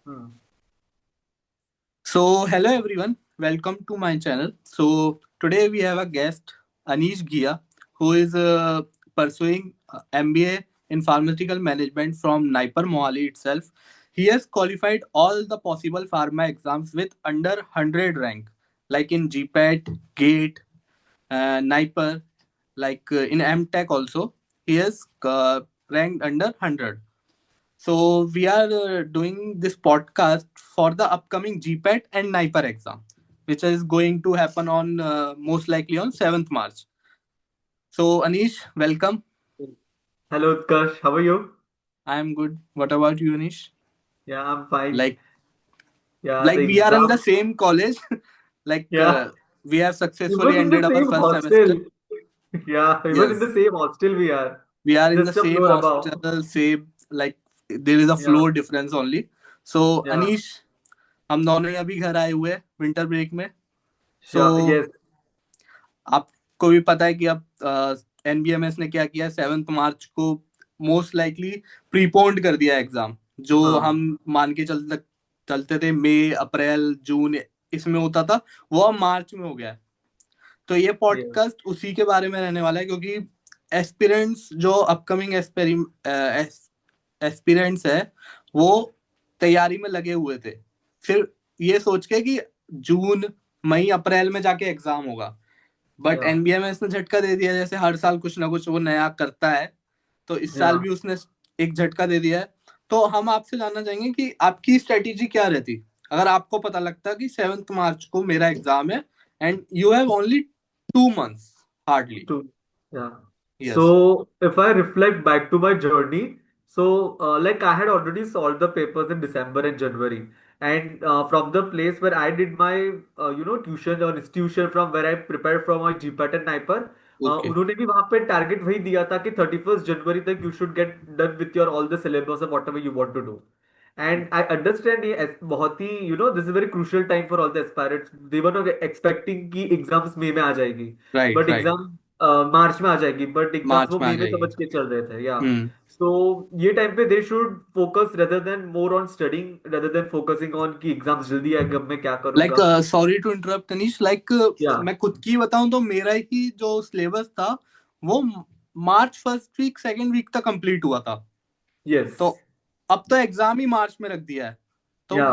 Hmm. So, hello everyone, welcome to my channel. So, today we have a guest, Anish Ghia, who is pursuing MBA in pharmaceutical management from Naipur Mohali itself. He has qualified all the possible pharma exams with under 100 rank, like in GPAT, GATE, Naipur, in MTech also. He has ranked under 100. So we are doing this podcast for the upcoming GPAT and NIPER exam, which is going to happen on most likely on 7th March. So Anish, welcome. Hello, Utkarsh. How are you? I am good. What about you, Anish? Yeah, I'm fine. Like Yeah, like the we are in the exam. same college. like Yeah, we have even successfully in the ended our same first semester. hostel. Yeah, even in the Yes, same hostel we are. we are in the Just a same floor above. hostel. Same like there is a Yeah, floor difference only. So yeah, Anish, हम दोनों ही अभी घर आए हुए हैं winter break में. सो sure. Yes. आपको भी पता है कि अब एनबीएमएस ने क्या किया 7 मार्च को मोस्ट लाइकली प्रीपोन्ड कर दिया एग्जाम जो हम हाँ. मान के चलते थे मई अप्रैल जून इसमें होता था वो अब मार्च में हो गया है. तो ये Yes. पॉडकास्ट उसी के बारे में रहने वाला है क्योंकि एस्पिरेंट्स जो अपकमिंग एस्पिरेंट्स है वो तैयारी में लगे हुए थे फिर ये सोच के कि जून मई अप्रैल में जाके एग्जाम होगा. But Yeah. एनबीएमएस ने झटका दे दिया जैसे हर साल कुछ ना कुछ वो नया करता है. तो इस साल Yeah. भी उसने एक झटका दे दिया है. तो हम आपसे जानना चाहेंगे कि आपकी स्ट्रेटेजी क्या रहती अगर आपको पता लगता कि 7th मार्च को मेरा एग्जाम है and you have only 2 months hardly. True. Yeah. Yes. So if I reflect back to my journey, so like I had already solved the papers in December and January, and from the place where I did my tuition or institution from where I prepared from my GPAT and NIPER, okay. उन्होंने भी वहाँ पे target वही दिया था कि 31 जनवरी तक you should get done with your all the syllabus of whatever you want to do. And I understand ये बहुत ही this is a very crucial time for all the aspirants. They were not expecting कि exams मई में आ जाएगी, right but right. Exam मार्च में आ जाएगी, but exams मार्च वो में आ मई में जाएगी. समझ के चल रहे थे. या हम्म. सो ये टाइम पे they should focus rather than more on studying rather than focusing on कि एग्जाम्स जल्दी आएगा अब मैं क्या लाइक करूंगा. सॉरी टू इंटरप्ट तनीश या मैं खुद की बताऊं तो मेरा ही जो सिलेबस था वो March first week second week तक कंप्लीट हुआ था. यस. तो अब तो एग्जाम ही मार्च में रख दिया है. तो या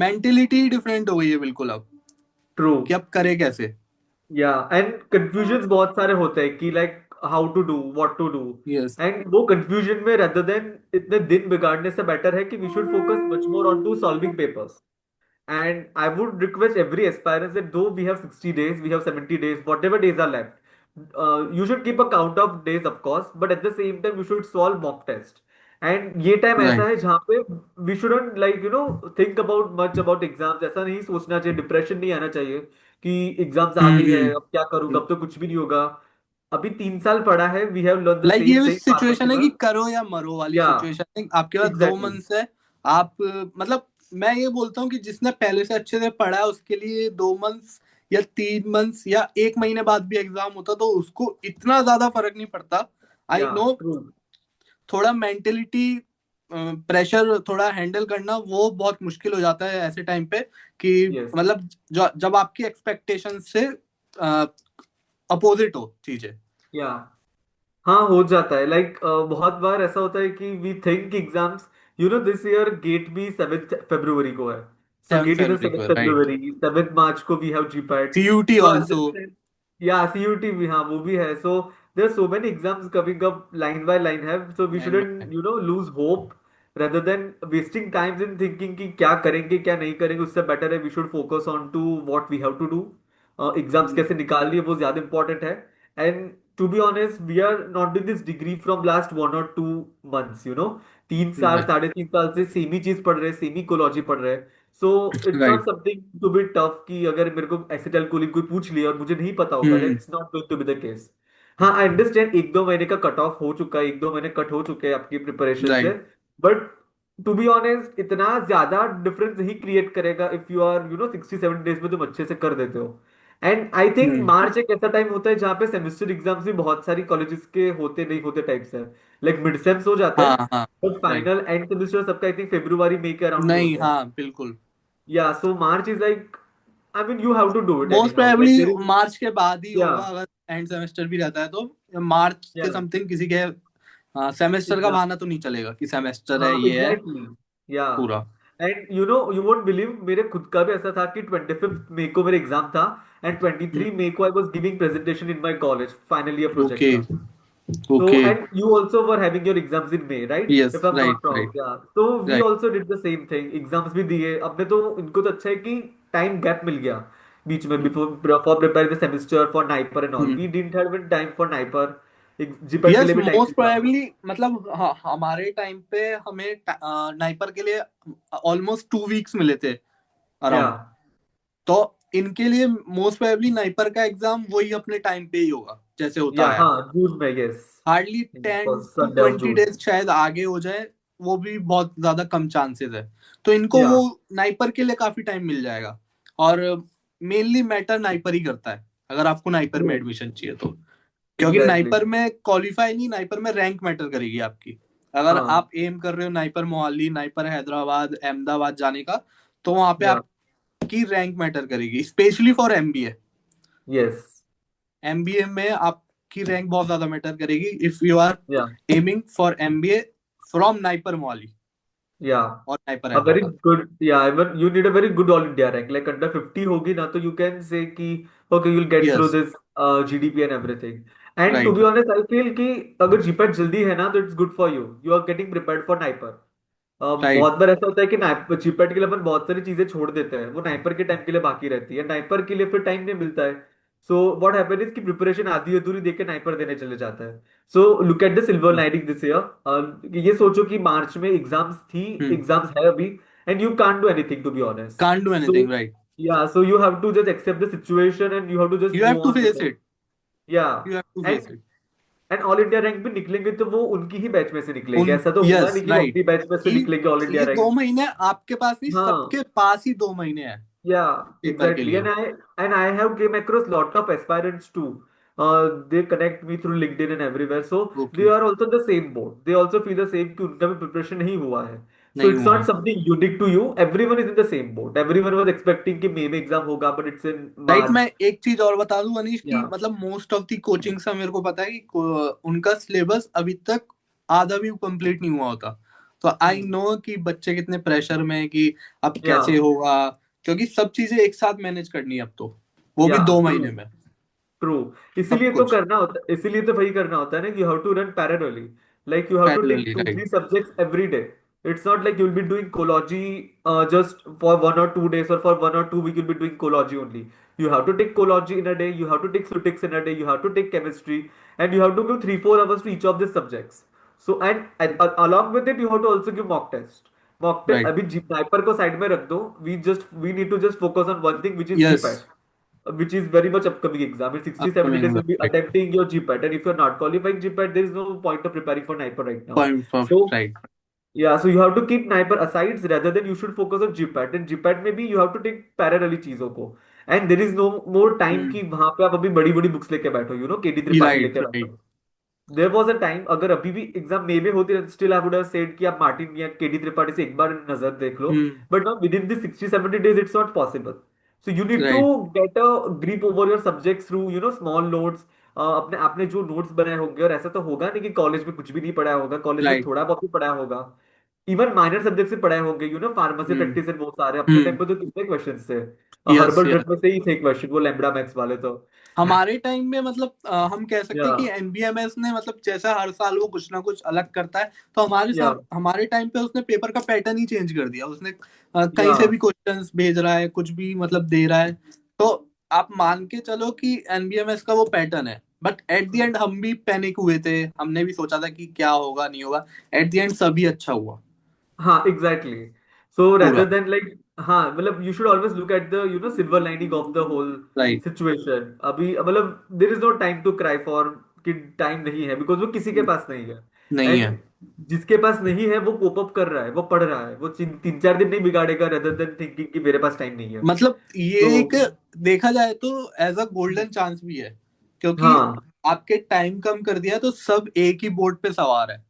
मेंटेलिटी डिफरेंट हो गई है बिल्कुल अब ट्रू. कि अब करे कैसे. या एंड कंफ्यूजन्स बहुत सारे होते हैं कि like how to do what to do. Yes. And वो कंफ्यूजन में रेदर देन इतने दिन बिगाड़ने से बेटर है कि we should focus much more on to solving papers. And I would request every aspirant that though we have 60 days, we have 70 days, whatever days are left, you should keep a count of days, of course, but at the same time, you should solve mock test. And ये time ऐसा right. है जहाँ पे we shouldn't like think about much about exams. ऐसा नहीं सोचना चाहिए, depression नहीं आना चाहिए कि एग्जाम्स आ गई है अब क्या करूंगा, अब तो कुछ भी नहीं होगा. अभी 3 साल पढ़ा है, we have learn the like same ये थिंग सिचुएशन फार्मेसी है में. कि करो या मरो वाली या सिचुएशन है आपके पास दो एग्जैक्टली. मंथ्स है. आप मतलब मैं ये बोलता हूँ कि जिसने पहले से अच्छे से पढ़ा है उसके लिए 2 मंथ्स या 3 मंथ्स या एक महीने बाद भी एग्जाम होता तो उसको इतना ज्यादा फर्क नहीं पड़ता. आई या नो ट्रू. थोड़ा मेंटेलिटी प्रेशर थोड़ा हैंडल करना वो बहुत मुश्किल हो जाता है ऐसे टाइम पे कि यस. मतलब जब आपकी एक्सपेक्टेशन से अपोजिट हो चीजें. या हाँ, हो जाता है लाइक बहुत बार ऐसा होता है कि we think exams this year GATE भी 7 फरवरी को है. सो सेवन गेट इज फरवरी को 7 राइट. फरवरी 7 मार्च को we have GPAT. CUET so also. Understand. या सीयूटी भी, हाँ वो भी है. So there are so many exams coming up line by line है. So we line shouldn't lose hope rather than wasting times in thinking कि क्या करेंगे क्या नहीं करेंगे. उससे बेटर है we should focus on to what we have to do. Exams कैसे निकालनी है वो ज्यादा इंपॉर्टेंट है. And to be honest we are not doing this degree from last 1 or 2 months. 3 साल राइट 3.5 साल से सेम ही चीज पढ़ रहे, सेम इकोलॉजी पढ़ रहे. So it's not right. Something to be tough कि अगर मेरे को एसिटाइल कोलिन कोई पूछ लिया और मुझे नहीं पता होगा, hmm. That's not going to be the case. हाँ, आई अंडरस्टैंड 1-2 महीने का कट ऑफ हो चुका है, 1-2 महीने कट हो चुके हैं आपकी प्रिपरेशन से. Right. But to be honest इतना ज्यादा डिफरेंस नहीं क्रिएट करेगा इफ यू आर 67 डेज में तुम अच्छे से कर देते हो. एंड आई थिंक हम्म। मार्च एक ऐसा टाइम होता है जहाँ पे सेमेस्टर एग्जाम्स भी बहुत सारी कॉलेजेस के होते नहीं होते टाइप से, लाइक मिड सेम्स हो जाते हैं, हाँ हाँ। But right. Final end semester सबका आई थिंक फरवरी मई के अराउंड ही नहीं, होता है. हाँ बिल्कुल। Yeah so March is like, I mean you have to do it any most how, like probably there is. March के बाद ही या होगा, अगर एंड सेमेस्टर भी रहता है तो मार्च या के समथिंग किसी के सेमेस्टर का एग्जाम. बहाना तो नहीं चलेगा कि सेमेस्टर है, हाँ ये है एग्जैक्टली. या पूरा। एंड यू वोंट बिलीव, मेरे खुद का भी ऐसा था कि 25 मई को मेरा एग्जाम था, एंड 23 मई को I was giving presentation in my college final year project okay. का. So, okay. and you also were having your exams in May, right? Yes, If I'm right not wrong, right yeah. So we right. also did the same thing. Exams भी दिए. अब में तो इनको तो अच्छा है कि टाइम गैप मिल गया बीच में, before for preparing the semester for NIPER and all. We didn't have even time for NIPER. एक GPAT के यस, लिए भी टाइम मोस्ट नहीं था. प्रोबेबली मतलब हमारे टाइम पे हमें नाइपर के लिए ऑलमोस्ट 2 वीक्स मिले थे अराउंड। Yeah, तो इनके लिए मोस्ट प्रोबेबली नाइपर का एग्जाम वही अपने टाइम पे ही होगा जैसे होता yeah, है। हाँ जून में, yes. Hardly ten For to Sunday of twenty June. Days शायद आगे हो जाए, वो भी बहुत ज्यादा कम चांसेस है। तो इनको वो Yeah, नाइपर के लिए काफी टाइम मिल जाएगा। और मेनली मैटर नाइपर ही करता है, अगर आपको नाइपर में true. एडमिशन चाहिए तो। क्योंकि Exactly. नाइपर में क्वालिफाई नहीं, नाइपर में रैंक मैटर करेगी आपकी। अगर हाँ. आप एम कर रहे हो नाइपर मोहाली, नाइपर हैदराबाद, अहमदाबाद जाने का, तो वहां पे Yeah. आपकी रैंक मैटर करेगी, specially for MBA. Yes. MBA में आपकी रैंक बहुत ज्यादा मैटर करेगी if you are Yeah. Aiming for MBA from NIPER Mohali Yeah. और NIPER A very Hyderabad. good, yeah, even you need a very good all India rank, like under 50 होगी ना, तो you can say कि okay, you'll get through yes, this GDP and everything. And to right be honest, I feel कि अगर GPAT जल्दी है ना, तो it's good for you. You are getting prepared for NIPER. Right. बहुत बार ऐसा होता है कि जीपैट के लिए अपन बहुत सारी चीजें छोड़ देते हैं, वो नाइपर के टाइम के लिए बाकी रहती है, नाइपर के लिए फिर टाइम नहीं मिलता है. सो व्हाट हैपेंड इज कि प्रिपरेशन आधी अधूरी देके नाइपर देने चले जाता है. So look at the silver lining this year. ये सोचो कि मार्च में एग्जाम्स थी, हम्म। एग्जाम्स है अभी, and you can't do anything to be honest. Can't do so anything, right. Yeah, so you have to just accept the situation and you have to just you have move to on with face it. It. Yeah. You have to face and it. And all India rank भी निकलेंगे तो वो उनकी ही batch में से निकलेंगे, उन ऐसा तो होगा यस, नहीं कि वो राइट। अपनी बैच में से कि निकलेंगे ऑल इंडिया ये दो रैंक. महीने आपके पास नहीं, हाँ. सबके पास ही 2 महीने हैं Yeah, पेपर के exactly. लिए। And I have came across lot of aspirants too. They connect me through LinkedIn and everywhere. So they okay. are also in the same boat. They also feel the same कि उनका भी preparation नहीं हुआ है. So नहीं it's हुआ not है। something unique to you. Everyone is in the same boat. Everyone was expecting कि May में exam होगा, but it's in right. March. मैं एक चीज और बता दूं अनीश की, Yeah. मतलब मोस्ट ऑफ दी कोचिंग से मेरे को पता है कि उनका सिलेबस अभी तक आधा भी कंप्लीट नहीं हुआ होता। तो आई Hmm. नो कि बच्चे कितने प्रेशर में है कि अब कैसे Yeah. होगा, क्योंकि सब चीजें एक साथ मैनेज करनी है अब तो, वो भी Yeah. 2 महीने True. में ट्रू. सब इसीलिए तो कुछ करना होता है, इसीलिए तो वही करना होता है ना, you have to run parallelly. Like you have to take parallelly, to right. Three subjects every day. It's not like you will be doing cology just for 1 or 2 days, or for 1 or 2 week you'll be doing कोलॉजी only. You have to take कोलॉजी in a day, you have to take physics in a day, you have to take chemistry, and you have to give 3-4 hours to each of these subjects. So along with it you have to also give mock test. Mock test right. अभी sniper को side में रख दो. We need to just focus on one thing, which is yes. GPAT, which is very much upcoming exam. In 60-70 days, upcoming, you'll be right. attempting your GPAT. And if you're not qualifying GPAT, there is no point of preparing for NIPER right now. Point of, So, right. yeah, so you have to keep NIPER aside rather than you should focus on GPAT. And GPAT maybe you have to take parallel चीजों को. And there is no more time कि वहां पे आप अभी बड़ी बड़ी books लेके बैठो, केडी त्रिपाठी राइट लेके राइट। बैठो. देयर वॉज अ टाइम, अगर अभी भी एग्जाम मे में होती, still I would have said कि आप मार्टिन या केडी त्रिपाठी से एक बार नजर देख लो. Hmm. But now with in this 60-70 days it's not possible. So you need to right get a grip over your subject through small notes. अपने आपने जो नोट्स बनाए होंगे, और ऐसा तो होगा नहीं कि कॉलेज में कुछ भी नहीं पढ़ाया होगा, कॉलेज में राइट। थोड़ा बहुत भी पढ़ाया होगा. इवन माइनर सब्जेक्ट से पढ़ाए होंगे, फार्मेसी हम्म। प्रैक्टिस एंड वो सारे अपने टाइम हम्म। पे तो कितने क्वेश्चन थे. Yes herbal yes. ड्रग में से ही थे क्वेश्चन, वो लैम्बडा मैक्स वाले तो. हमारे टाइम में मतलब हम कह सकते या. हैं कि एनबीएमएस ने मतलब जैसा हर साल वो कुछ ना कुछ अलग करता है, तो हमारे या. साथ हमारे टाइम पे उसने पेपर का पैटर्न ही चेंज कर दिया उसने। कहीं या. से भी क्वेश्चंस भेज रहा है, कुछ भी मतलब दे रहा है। तो आप मान के चलो कि एनबीएमएस का वो पैटर्न है, बट एट द एंड हम भी पैनिक हुए थे, हमने भी सोचा था कि क्या होगा नहीं होगा। एट द एंड सभी अच्छा हुआ हाँ एग्जैक्टली. सो पूरा। रेदर देन लाइक, हाँ मतलब you should always look at the silver lining of the whole right. Situation. अभी मतलब there is no time to cry for कि टाइम नहीं है, बिकॉज वो किसी के पास नहीं है. नहीं एंड है। जिसके पास नहीं है वो कोप अप कर रहा है, वो पढ़ रहा है, वो 3 4 दिन नहीं बिगाड़ेगा रेदर देन थिंकिंग कि मेरे पास टाइम नहीं है। मतलब ये तो एक देखा जाए तो एज अ गोल्डन चांस भी है, क्योंकि हाँ, आपके टाइम कम कर दिया तो सब एक ही बोर्ड पे सवार है।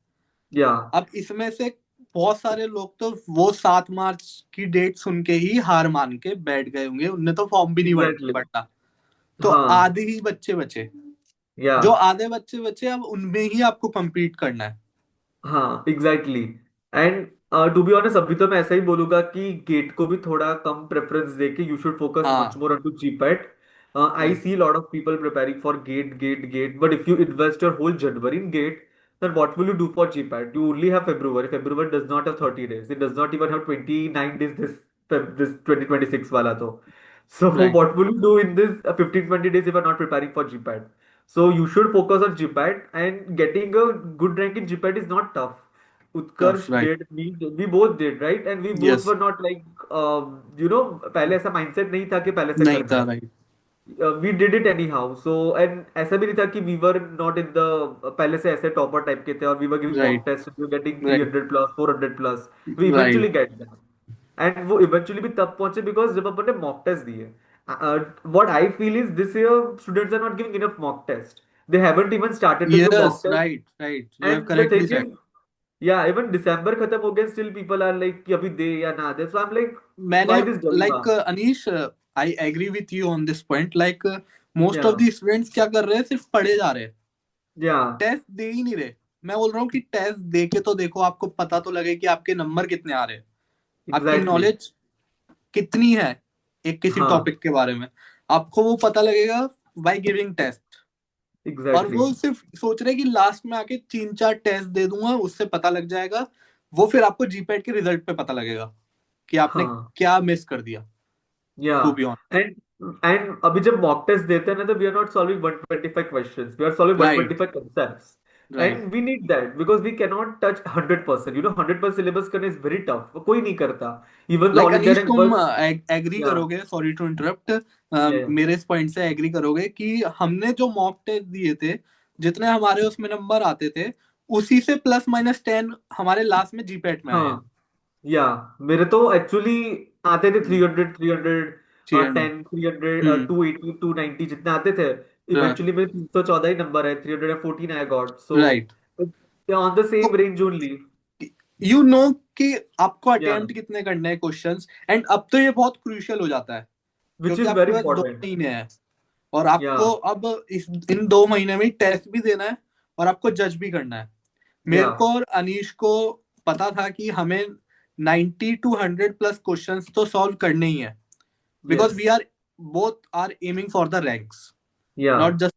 या अब इसमें से बहुत सारे लोग तो वो 7 मार्च की डेट सुन के ही हार मान के बैठ गए होंगे, उनने तो फॉर्म भी नहीं एग्जैक्टली, भरना। तो हाँ, आधे ही बच्चे बचे। या जो आधे बच्चे बचे अब उनमें ही आपको compete करना है। हाँ, exactly. And to be honest अभी तो मैं ऐसा ही बोलूंगा कि गेट को भी थोड़ा कम प्रेफरेंस देके यू शुड फोकस मच हाँ, more on to GPAT. I right see lot of people preparing for gate, but if you invest your whole January in gate, then what will you do for GPAT? You only have February. February does not have 30 days. It does not even have 29 days this 2026 wala to. So right. what will you do in this 15 20 days if you are not preparing for GPAT? So you should focus on GPAT, and getting a good rank in GPAT is not tough. Tough, Utkarsh right. did, we both did, right? And we both yes. were not like, पहले ऐसा mindset नहीं था कि पहले से नहीं करना था, है। Right. We did it anyhow. So and ऐसा भी नहीं था कि we were not in the पहले से ऐसे टॉपर टाइप के थे और we were giving mock right, tests, we were getting right, 300 plus 400 plus. We right. eventually get that. And वो eventually भी तब पहुंचे because जब अपन ने mock test दिए. What I feel is this year students are not giving enough mock test. They haven't even started to give yes, mock test. Right, right, you have And the correctly thing said. is, yeah, even December खत्म हो गया, still people are like कि अभी दे या ना दे. So I'm like, मैंने why this dilemma? Like Anish, I agree with you on this point. Like most of Yeah, the students क्या कर रहे हैं, सिर्फ पढ़े जा रहे हैं, yeah, टेस्ट दे ही नहीं रहे। मैं बोल रहा हूँ कि टेस्ट दे के तो देखो, आपको पता तो लगे कि आपके नंबर कितने आ रहे हैं, आपकी exactly. नॉलेज कितनी है एक किसी हाँ, टॉपिक के बारे में। आपको वो पता लगेगा बाय गिविंग टेस्ट। और एग्जैक्टली, वो सिर्फ सोच रहे हैं कि लास्ट में आके 3 4 टेस्ट दे दूंगा, उससे पता लग जाएगा। वो फिर आपको जीपैट के रिजल्ट पे पता लगेगा कि आपने हाँ, क्या मिस कर दिया। या to be honest. And and अभी जब मॉक टेस्ट देते हैं ना, तो we are not solving 125 questions, we are solving right, 125 concepts. Right. And we need that because we can not touch 100%, 100% syllabus करना इज वेरी टफ, वो कोई नहीं करता। Even the like all India Anish, rank तुम वन। एग्री या करोगे, sorry to interrupt, या मेरे इस पॉइंट से एग्री करोगे कि हमने जो मॉक टेस्ट दिए थे, जितने हमारे उसमें नंबर आते थे, उसी से +- 10 हमारे लास्ट में जीपैट में आए हैं। हाँ, या मेरे तो एक्चुअली आते थे हम्म, 300 300 चाहिए ना। 10 300 हम्म, 280 290 जितने आते थे। इवेंचुअली मेरे 314 ही नंबर है, 314 I got, so right. On the तो same range only. You know कि आपको या अटेम्प्ट कितने करने हैं क्वेश्चंस। एंड अब तो ये बहुत क्रूशियल हो जाता है, विच क्योंकि इज आपके वेरी पास दो इंपॉर्टेंट। महीने हैं और या आपको अब इस इन 2 महीने में टेस्ट भी देना है और आपको जज भी करना है। या मेरे को और अनीश को पता था कि हमें 90 to 100 प्लस क्वेश्चंस तो सॉल्व करने ही है, because yes, we are both are aiming for the ranks, yeah not just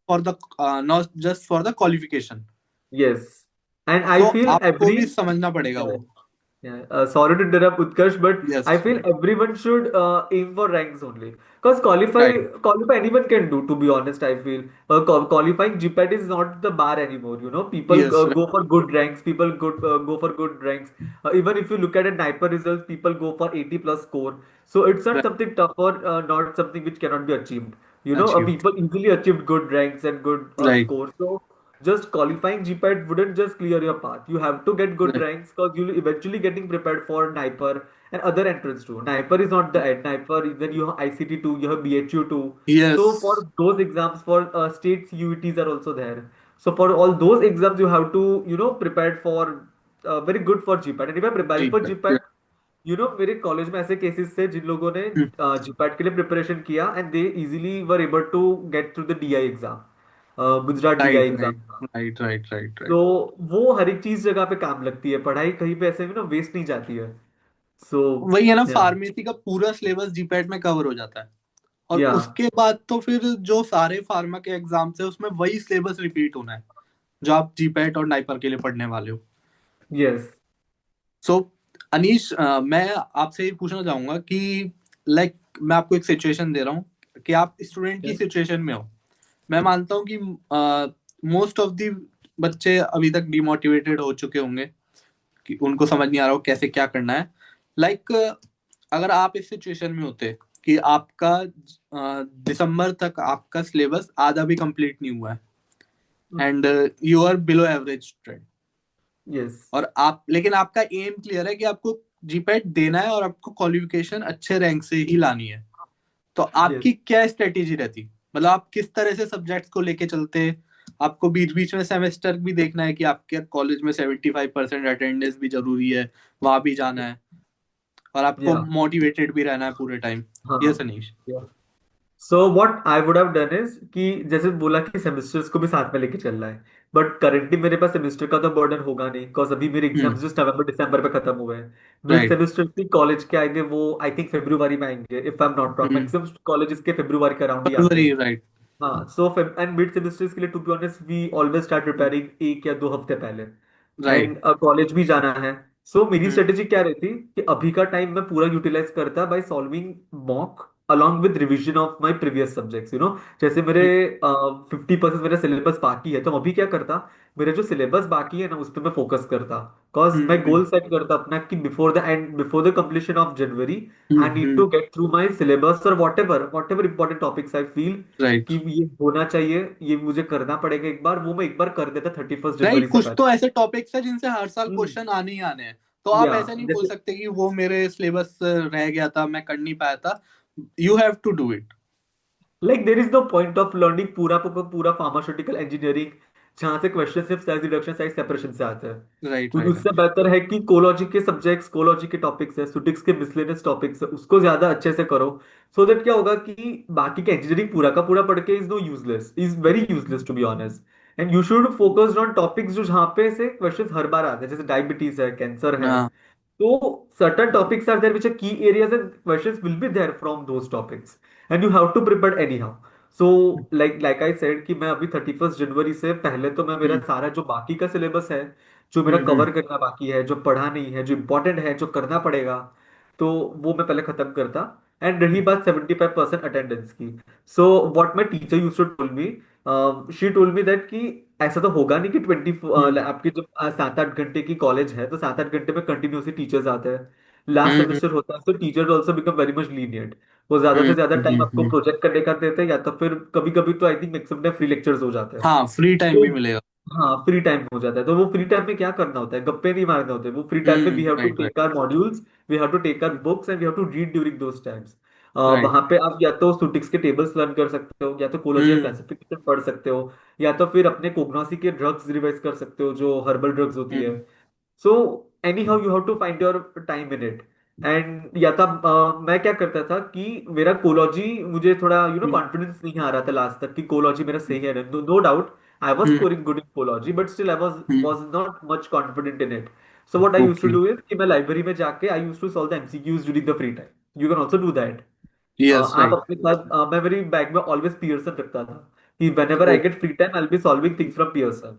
for the qualification. Yes and I तो फील आपको एवरी। भी समझना पड़ेगा वो। Yeah, sorry to interrupt Utkarsh, but yes, I feel right, everyone should aim for ranks only. Because right. qualify anyone can do. To be honest, I feel qualifying GPAT is not the bar anymore. People yes, go for good ranks. People go for good ranks. Even if you look at a NIPER results, people go for 80 plus score. So it's not right. something tough or not something which cannot be achieved. Achieve, People easily achieved good ranks and good right, scores. So just qualifying GPAT wouldn't just clear your path. You have to get good right. ranks because you'll eventually getting prepared for NIPER and other entrance too. NIPER is not the end. NIPER, then you have ICT too, you have BHU too. Yes, So for those exams, for states UETs are also there. So for all those exams, you have to prepared for very good for GPAT. And if I'm preparing for GPAT. GPAT, मेरे college में ऐसे cases थे जिन लोगों ने GPAT के लिए preparation किया and they easily were able to get through the DI exam, Gujarat DI right, exam. Right, right, right, right, तो राइट। वो हर एक चीज जगह पे काम लगती है, पढ़ाई कहीं पे ऐसे वेस्ट नहीं जाती है। सो वही है ना, या फार्मेसी का पूरा सिलेबस जीपैट में कवर हो जाता है। और या उसके बाद तो फिर जो सारे फार्मा के एग्जाम्स है उसमें वही सिलेबस रिपीट होना है जो आप जीपैट और नाइपर के लिए पढ़ने वाले हो। यस, सो अनीश, मैं आपसे ये पूछना चाहूंगा कि लाइक मैं आपको एक सिचुएशन दे रहा हूँ कि आप स्टूडेंट की सिचुएशन में हो। मैं मानता हूँ कि मोस्ट ऑफ द बच्चे अभी तक डिमोटिवेटेड हो चुके होंगे कि उनको समझ नहीं आ रहा हो कैसे क्या करना है। लाइक अगर आप इस सिचुएशन में होते कि आपका दिसंबर तक आपका सिलेबस आधा भी कंप्लीट नहीं हुआ है and you are below average student, yes. और आप, लेकिन आपका एम क्लियर है कि आपको जीपैट देना है और आपको क्वालिफिकेशन अच्छे रैंक से ही लानी है। तो यस। आपकी क्या स्ट्रेटेजी रहती, मतलब आप किस तरह से सब्जेक्ट्स को लेके चलते? आपको बीच बीच में सेमेस्टर भी देखना है कि आपके कॉलेज में 75% अटेंडेंस भी जरूरी है, वहां भी जाना है, और आपको या। मोटिवेटेड भी रहना है पूरे टाइम। यस हाँ। अनीश। सो what I would have done is कि जैसे बोला कि सेमेस्टर्स को भी साथ में लेके चलना है, बट करेंटली मेरे पास सेमेस्टर का तो बर्डन होगा नहीं, बिकॉज अभी मेरे हम्म। एग्जाम्स जस्ट नवंबर दिसंबर में खत्म हुए हैं। Mid right. सेमेस्टर की कॉलेज के आएंगे वो आई थिंक फरवरी में आएंगे, if I am not wrong, hmm. Maximum colleges के फरवरी के अराउंड ही आते फरवरी, हैं। राइट। हाँ, सो एंड मिड सेमेस्टर्स के लिए to be honest we always start preparing 1 या 2 हफ्ते पहले। राइट। एंड कॉलेज भी जाना है। सो मेरी हम्म। स्ट्रेटेजी क्या रहती कि अभी का टाइम मैं पूरा यूटिलाइज करता by solving mock along with revision of my previous subjects, जैसे मेरे 50% मेरा सिलेबस बाकी है, तो मैं अभी क्या करता, मेरे जो सिलेबस बाकी है ना उस पर मैं फोकस करता। कॉज मैं हम्म। गोल सेट करता अपना कि before the completion of January I need hmm. To get through my syllabus, और whatever important topics I feel right. कि ये होना चाहिए, ये मुझे करना पड़ेगा एक बार, वो मैं एक बार कर देता 31 जनवरी राइट, से कुछ पहले। तो ऐसे टॉपिक्स है जिनसे हर साल हम्म। क्वेश्चन आने ही आने हैं। तो आप या ऐसा नहीं बोल जैसे सकते कि वो मेरे सिलेबस रह गया था, मैं कर नहीं पाया था। You have to do it. Like there is no point of learning पूरा पूरा पूरा फार्मास्यूटिकल इंजीनियरिंग जहां से क्वेश्चन सिर्फ साइज रिडक्शन साइज सेपरेशन से आते हैं। राइट, कुछ राइट उससे अनीश। बेहतर है कि कोलॉजी के सब्जेक्ट्स, कोलॉजी के टॉपिक्स है, सुटिक्स के मिसलेनियस टॉपिक्स है, उसको ज्यादा अच्छे से करो। सो दैट क्या होगा कि बाकी का इंजीनियरिंग पूरा का पूरा पढ़ के is no useless, is very useless to be honest. And you should focused on topics जो जहाँ पे से क्वेश्चन हर बार आते हैं, जैसे डायबिटीज है, कैंसर है। हाँ। So certain topics are there which are key areas and questions will be there from those topics and you have to prepare anyhow. So like I said कि मैं अभी 31 जनवरी से पहले तो मैं मेरा हम्म। सारा जो बाकी का सिलेबस है, जो मेरा हम्म। कवर करना बाकी है, जो पढ़ा नहीं है, जो इम्पोर्टेंट है, जो करना पड़ेगा, तो वो मैं पहले खत्म करता। एंड रही बात 75% अटेंडेंस की, so what my teacher used to told me, she told me that कि ऐसा तो होगा नहीं कि हम्म। आपकी जब 7-8 घंटे की कॉलेज है तो 7-8 घंटे में कंटिन्यूसली टीचर्स आते हैं। लास्ट हम्म। सेमेस्टर होता है तो teachers also become very much lenient. वो ज्यादा से ज्यादा टाइम आपको हम्म। प्रोजेक्ट करने का देते हैं, या तो फिर कभी कभी तो I think maximum time free lectures हो जाते हैं। हाँ, फ्री टाइम तो भी मिलेगा। हाँ, फ्री टाइम हो जाता है, तो वो फ्री टाइम में क्या करना होता है, गप्पे नहीं मारने होते, वो फ्री टाइम में we have to right, right. Take our modules, we have to take our books and we have to read during those times. Right. वहां पे आप या तो सुटिक्स के टेबल्स लर्न कर सकते हो, या तो कोलोजी का हम्म। क्लासिफिकेशन पढ़ सकते हो, या तो फिर अपने कोग्नोसी के ड्रग्स रिवाइज कर सकते हो जो हर्बल ड्रग्स होती है। Hmm. So anyhow you have to find your time in it. And yeah तब मैं क्या करता था कि मेरा कोलॉजी मुझे थोड़ा हम्म। कॉन्फिडेंस नहीं आ रहा था लास्ट तक कि कोलॉजी मेरा सही है, no doubt I was hmm. Scoring good in कोलॉजी, but still I was hmm. Not much confident in it. So what I used to okay. Do is कि मैं लाइब्रेरी में जाके I used to solve the MCQs during the free time, you can also do that. Yes, आप right. अपने साथ मैं मेरी bag में ऑलवेज पियर्सन रखता था कि whenever I get free time I'll be solving things from Pearson.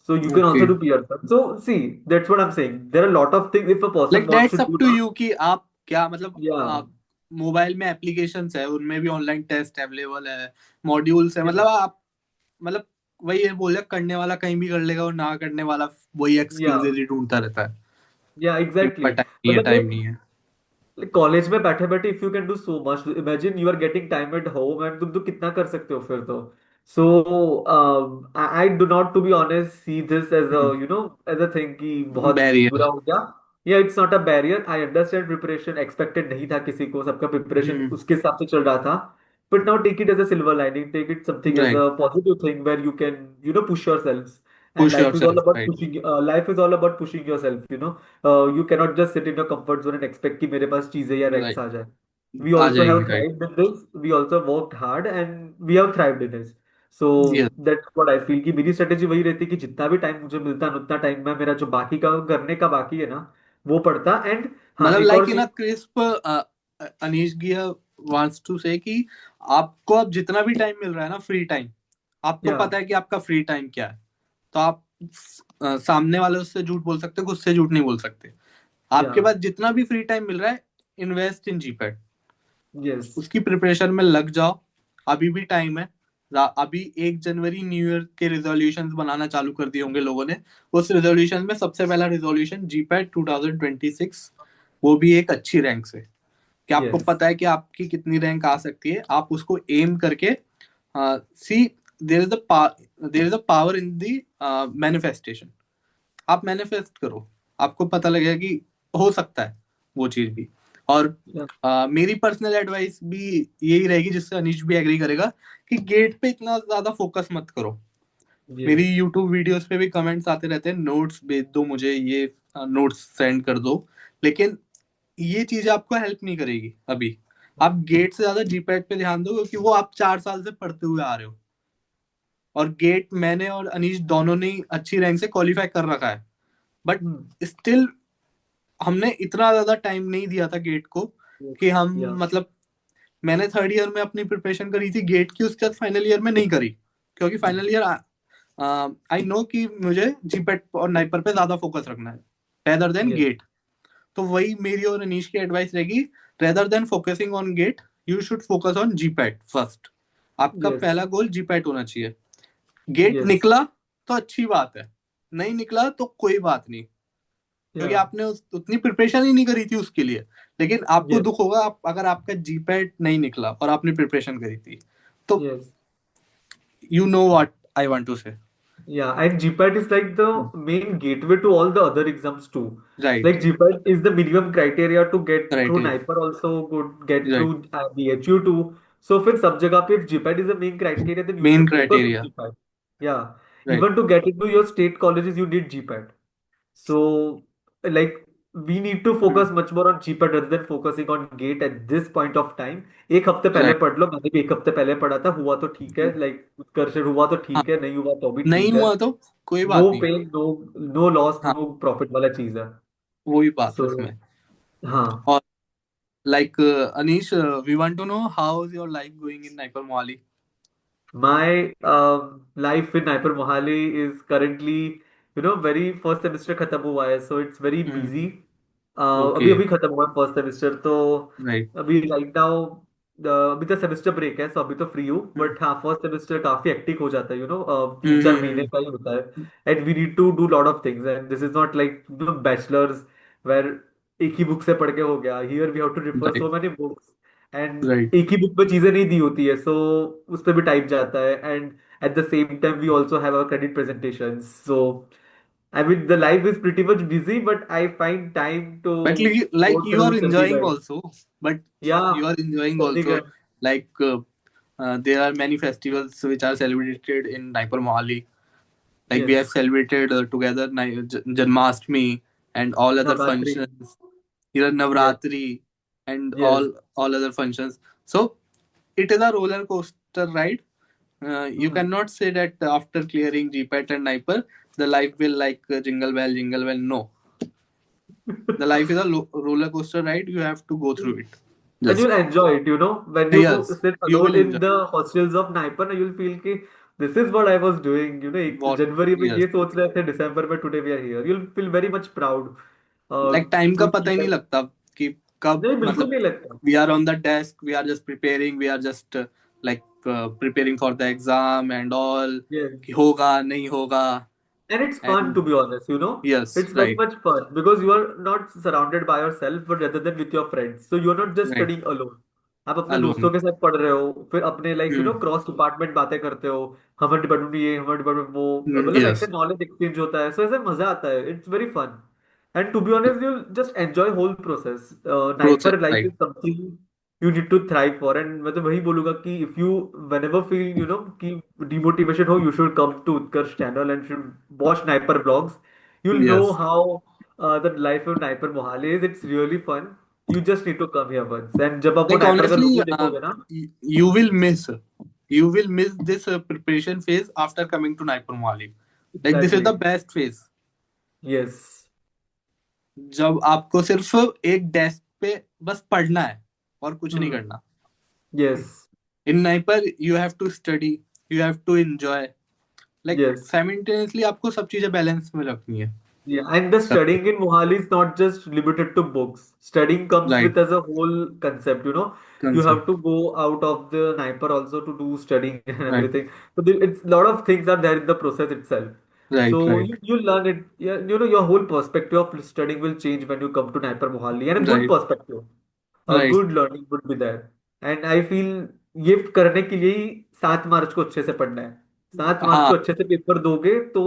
So you can okay. also do Pearson. So see, that's what I'm saying. There are a lot of things if a person like wants that's to up do to now. You कि आप क्या, मतलब Yeah, mobile में applications है, उनमें भी online test available है, modules है, yeah, मतलब आप, मतलब वही है, बोले करने वाला कहीं भी कर लेगा और ना करने वाला वही yeah, एक्सक्यूजेज ही ढूंढता रहता है yeah, कि exactly. टाइम नहीं है, मतलब टाइम नहीं है। कॉलेज में बैठे बैठे if you can do so much, imagine you are getting time at home and तुम तो कितना कर सकते हो फिर तो। So I do not to be honest see this as a as a thing कि बहुत बुरा बैरियर। हो गया। या it's not a barrier, I understand preparation expected नहीं था किसी को, सबका प्रिपरेशन हम्म। उसके हिसाब से चल रहा था। But now take it as a silver lining, take it something as right. A positive thing where you can push yourself. And push life is all yourself, about right. Pushing, life is all about pushing yourself, you cannot just sit in your comfort zone and expect कि मेरे पास चीजें या ranks right, आ जाए। We uh also have जाएगी, right. thrived in this, we also worked hard and we have thrived in this. So yes. that's what I feel कि मेरी strategy वही रहती है कि जितना भी टाइम मुझे मिलता है उतना टाइम में मेरा जो बाकी का करने का बाकी है ना वो पड़ता। एंड हाँ, मतलब एक और लाइक इन अ चीज। क्रिस्प, अनीश गिया वांट्स टू से कि आपको अब जितना भी टाइम मिल रहा है ना, फ्री टाइम, आपको या पता है कि आपका फ्री टाइम क्या है। तो आप सामने वाले उससे झूठ बोल सकते हो, खुद से झूठ नहीं बोल सकते। या आपके पास जितना भी फ्री टाइम मिल रहा है, इन्वेस्ट इन जीपैड, यस। उसकी प्रिपरेशन में लग जाओ। अभी भी टाइम है। अभी 1 जनवरी न्यू ईयर के रेजोल्यूशंस बनाना चालू कर दिए होंगे लोगों ने। उस रेजोल्यूशन में सबसे पहला रेजोल्यूशन जीपैड 2026, वो भी एक अच्छी रैंक से, कि आपको यस। पता है कि आपकी कितनी रैंक आ सकती है, आप उसको एम करके see, there is a there is a power in the manifestation. आप मैनिफेस्ट करो, आपको पता लगेगा कि हो सकता है वो चीज भी। और Yeah. मेरी पर्सनल एडवाइस भी यही रहेगी, जिससे अनीश भी एग्री करेगा, कि गेट पे इतना ज्यादा फोकस मत करो। मेरी Yes. यूट्यूब वीडियोस पे भी कमेंट्स आते रहते हैं, नोट्स भेज दो मुझे, ये नोट्स सेंड कर दो, लेकिन ये चीजें आपको हेल्प नहीं करेगी अभी। आप गेट से ज्यादा जीपैट पे ध्यान दो, क्योंकि वो आप 4 साल से पढ़ते हुए आ रहे हो। और गेट मैंने और अनीश दोनों ने अच्छी रैंक से क्वालिफाई कर रखा है, बट Hmm. स्टिल हमने इतना ज्यादा टाइम नहीं दिया था गेट को, Yes. कि हम Yeah. मतलब मैंने थर्ड ईयर में अपनी प्रिपरेशन करी थी गेट की, उसके बाद फाइनल ईयर में नहीं करी, क्योंकि फाइनल ईयर आई नो कि मुझे जीपेट और नाइपर पे ज्यादा फोकस रखना है रेदर देन Yes. गेट। तो वही मेरी और अनीश की एडवाइस रहेगी, rather than focusing on GATE, you should focus on GPAT first. आपका Yes. पहला गोल जीपैट होना चाहिए। GATE Yes. निकला तो अच्छी बात है, नहीं निकला तो कोई बात नहीं, क्योंकि Yeah. आपने उतनी प्रिपरेशन ही नहीं करी थी उसके लिए। लेकिन आपको Yes. दुख होगा अगर आपका जीपैट नहीं निकला और आपने प्रिपरेशन करी थी। तो Yes. You know what I want to say. Yeah, and GPAT is like the main gateway to all the other exams too. Right, Like GPAT is the minimum criteria to get right, through NIPER also, good get right, through BHU too. So फिर सब जगह पे if GPAT is the main criteria, then you main should focus on criteria. GPAT. Yeah, right, even to get into your state colleges, you need GPAT. So, like, we need to focus much more on GPAT rather than focusing on GATE at this point of time. एक हफ्ते पहले right. पढ़ लो, मैंने भी एक हफ्ते पहले पढ़ा था, हुआ तो ठीक है, लाइक उत्कर्ष हुआ तो हाँ, ठीक है, नहीं हुआ तो भी नहीं ठीक है। हुआ तो कोई नो बात नहीं। पेन नो, नो लॉस हाँ, नो प्रॉफिट वाला चीज है। वही बात है सो उसमें। हाँ, और like Anish, we want to know how is your life going in NIPER Mohali. my life in Hyper Mohali is currently, very first semester खत्म हुआ है, so it's very busy. अभी ओके, अभी खत्म हुआ है फर्स्ट सेमेस्टर, तो राइट। अभी राइट नाउ अभी तो सेमेस्टर ब्रेक है, सो अभी तो फ्री हूँ, बट हाँ फर्स्ट सेमेस्टर काफी हेक्टिक हो जाता है, 3-4 महीने का ही होता है, and we need to do lot of things, and this is not like bachelors where एक ही बुक से पढ़ के हो गया, here we have to refer right, so many books, and right. एक ही बुक में चीजें नहीं दी होती है, सो उस पर भी टाइम जाता है, and at the same time we also have our credit presentation, so I mean the life is pretty much busy, but I find time to But go like you through are Chandigarh. enjoying also, but Yeah, you are enjoying also, Chandigarh. like there are many festivals which are celebrated in Naipur Mohali. Like we have Yes. celebrated together Janmashtami and all other Navratri. functions, here Yes. Navratri and Yes. all other functions. So it is a roller coaster ride. You Hmm. cannot say that after clearing GPAT and Naipur, the life will like jingle bell. No, the life is a roller coaster ride. You have to go through it. And you'll Just enjoy it, when you go yes, sit you will alone in enjoy. the hostels of Naipan, you'll feel कि this is what I was doing, एक What जनवरी में yes, ये सोच रहे थे, दिसंबर में today we are here. You'll feel very much proud. like time का You'll पता feel ही नहीं like लगता कि कब नहीं बिल्कुल मतलब नहीं लगता. we are on the desk, we are just preparing, we are just like preparing for the exam and all, Yes. कि होगा नहीं होगा। And it's fun And to be honest, yes, It's very right, much fun because you are not surrounded by yourself, but rather than with your friends. So you're not just right, studying alone. आप अपने दोस्तों alone. के साथ पढ़ रहे हो, फिर अपने लाइक Hmm. क्रॉस डिपार्टमेंट बातें करते हो, हमारे डिपार्टमेंट में ये, हमारे डिपार्टमेंट में वो, मतलब ऐसे Yes, नॉलेज एक्सचेंज होता है, सो ऐसे मजा आता है, it's very fun. And to be honest you just enjoy whole process. process, NIPER life right, is something you need to thrive for, and मैं तो वही बोलूंगा कि if you whenever feel कि demotivation हो, you should come to Utkarsh channel and should watch Sniper vlogs. You'll know yes. how the life of Sniper Mohali is. It's really fun. You just need to come here once, and जब आप वो Like Sniper का honestly, logo देखोगे ना. you will miss, this preparation phase after coming to Naipur Mali. Like this is the Exactly. best phase. Yes. जब आपको सिर्फ एक डेस्क पे बस पढ़ना है और कुछ नहीं Hmm. करना। Yes. In NIPER you have to study, you have to enjoy, like Yes. Simultaneously आपको सब चीजें बैलेंस में रखनी है। Yeah, and the studying in Mohali is not just limited to books. Studying comes right, with as a whole concept, You have concept, to go out of the Naiper also to do studying and right, everything. So it's a lot of things are there in the process itself. Right, So right, you learn it. Yeah, your whole perspective of studying will change when you come to Naiper Mohali, and a good right, perspective, a right. good learning would be there. And I feel ये करने के लिए ही 7 March को अच्छे से पढ़ना है. 7 मार्च हाँ। को अच्छे से पेपर दोगे तो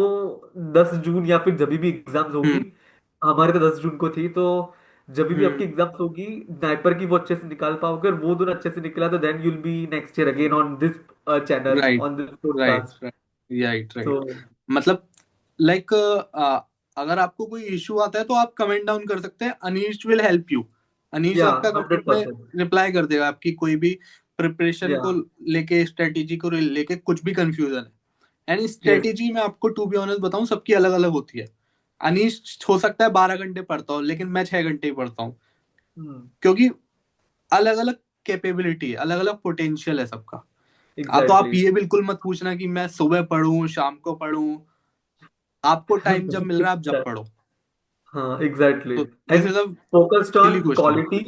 10 जून या फिर जब भी एग्जाम्स होगी, हम्म। हमारे तो 10 जून को थी, तो जब भी हम्म। आपकी एग्जाम्स होगी नाइपर की वो अच्छे से निकाल पाओगे, और वो दोनों अच्छे से निकला तो then you'll be next year again on this channel, right, on this right, podcast. Right, तो राइट। मतलब लाइक अगर आपको कोई इशू आता है तो आप कमेंट डाउन कर सकते हैं, Anish will help you. Anish या आपका हंड्रेड कमेंट में परसेंट रिप्लाई कर देगा, आपकी कोई भी प्रिपरेशन या को लेके, स्ट्रेटेजी को लेके कुछ भी कंफ्यूजन है। And yes. स्ट्रेटेजी में आपको टू बी ऑनेस्ट बताऊं, सबकी अलग अलग होती है। अनीश हो सकता है 12 घंटे पढ़ता हूँ, लेकिन मैं 6 घंटे ही पढ़ता हूँ, क्योंकि अलग अलग कैपेबिलिटी है, अलग अलग पोटेंशियल है सबका। तो आप एग्जैक्टली। ये बिल्कुल मत पूछना कि मैं सुबह पढूं शाम को पढूं। आपको टाइम जब मिल रहा है आप जब पढ़ो। हाँ एग्जैक्टली। तो this and is a focused on silly question. quality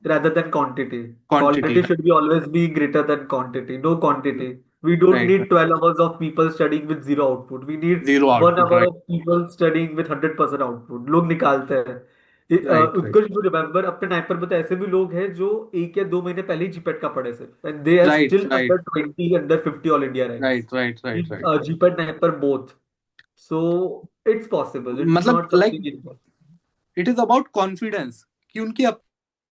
rather than quantity. Quantity. Quality should be always be greater than quantity. No quantity. We don't right, need 12 hours of people studying with zero output. We need zero 1 output. hour right, of people studying with 100% output. लोग निकालते हैं। Right, right, Utkarsh, you remember अपने time पर पता है, ऐसे भी लोग हैं जो 1 या 2 महीने पहले ही जीपेट का पढ़े थे, and they are right, still right, under 20, under 50 all India ranks right, right, right, in right. GPAT time पर both. So it's possible, it's मतलब not like something. It is about confidence कि उनकी